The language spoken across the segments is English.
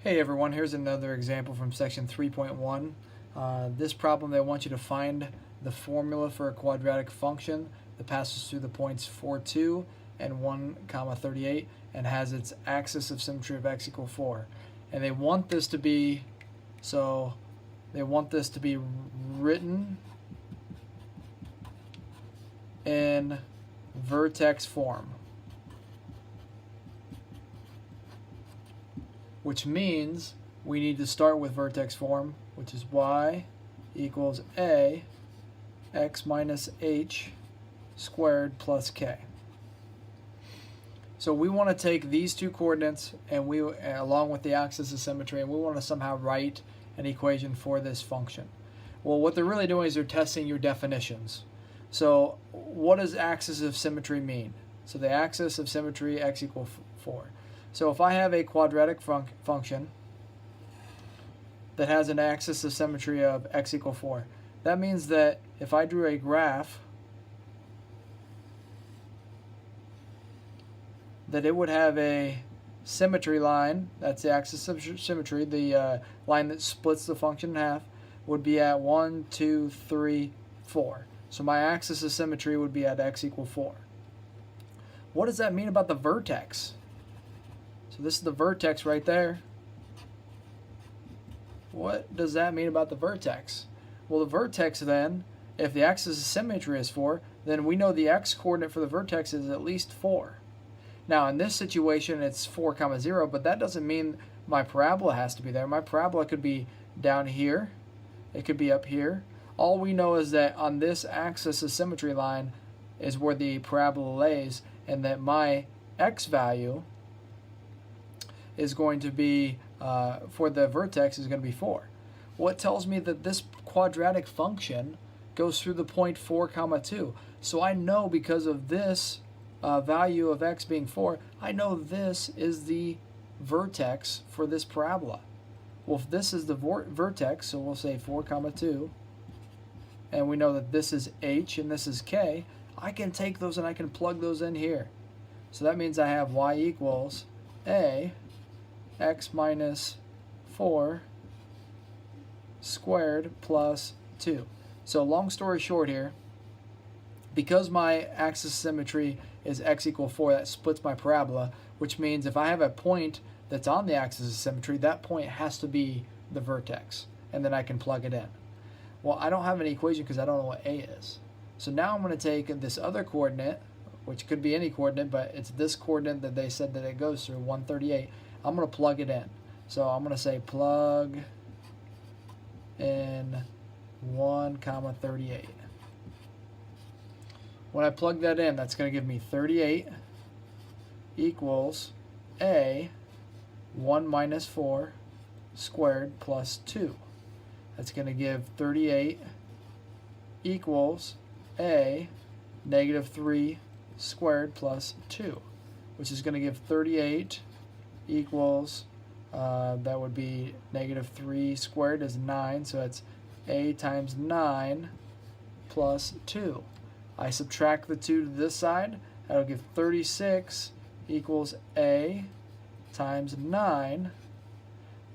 Hey everyone, here's another example from section 3.1. This problem, they want you to find the formula for a quadratic function that passes through the points 4, 2 and 1, 38 and has its axis of symmetry of x equal 4. And they want this to be, written in vertex form, which means we need to start with vertex form, which is y equals a x minus h squared plus k. So we want to take these two coordinates and along with the axis of symmetry, and we want to somehow write an equation for this function. Well, what they're really doing is they're testing your definitions. So what does axis of symmetry mean? So the axis of symmetry, x equals 4. So if I have a quadratic function that has an axis of symmetry of x equals 4, that means that if I drew a graph, that it would have a symmetry line, that's the axis of symmetry, the line that splits the function in half, would be at 1, 2, 3, 4. So my axis of symmetry would be at x equals 4. What does that mean about the vertex? So this is the vertex right there. What does that mean about the vertex? Well, the vertex then, if the axis of symmetry is 4, then we know the x-coordinate for the vertex is at least 4. Now, in this situation, it's 4, 0, but that doesn't mean my parabola has to be there. My parabola could be down here. It could be up here. All we know is that on this axis of symmetry line is where the parabola lays, and that my x value is going to be, for the vertex, is going to be 4. Well, it tells me that this quadratic function goes through the point 4, 2. So I know, because of this value of x being 4, I know this is the vertex for this parabola. Well, if this is the vertex, so we'll say 4, 2, and we know that this is h and this is k, I can take those and I can plug those in here. So that means I have y equals a x minus 4 squared plus 2. So long story short here, because my axis of symmetry is x equals 4, that splits my parabola, which means if I have a point that's on the axis of symmetry, that point has to be the vertex, and then I can plug it in. Well, I don't have an equation because I don't know what a is. So now I'm going to take this other coordinate, which could be any coordinate, but it's this coordinate that they said that it goes through, 138. I'm going to plug it in. So I'm going to say plug in 1, 38. When I plug that in, that's going to give me 38 equals a 1 minus 4 squared plus 2. That's going to give 38 equals a negative 3 squared plus 2, which is going to give 38 equals, that would be negative 3 squared is 9, so it's a times 9 plus 2. I subtract the 2 to this side, that'll give 36 equals a times 9,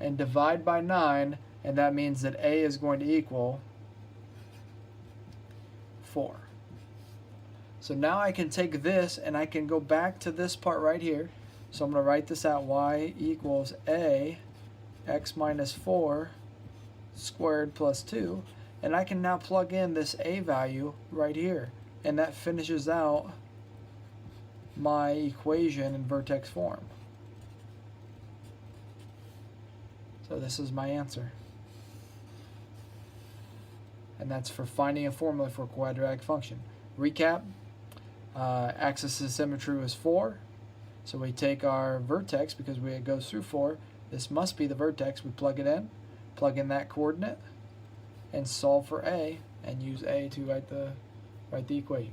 and divide by 9, and that means that a is going to equal 4. So now I can take this and I can go back to this part right here. So I'm going to write this out, y equals a x minus 4 squared plus 2, and I can now plug in this a value right here, and that finishes out my equation in vertex form. So this is my answer. And that's for finding a formula for a quadratic function. Recap, axis of symmetry was 4. So we take our vertex, because it goes through 4, this must be the vertex, we plug it in, plug in that coordinate, and solve for a, and use a to write the equation.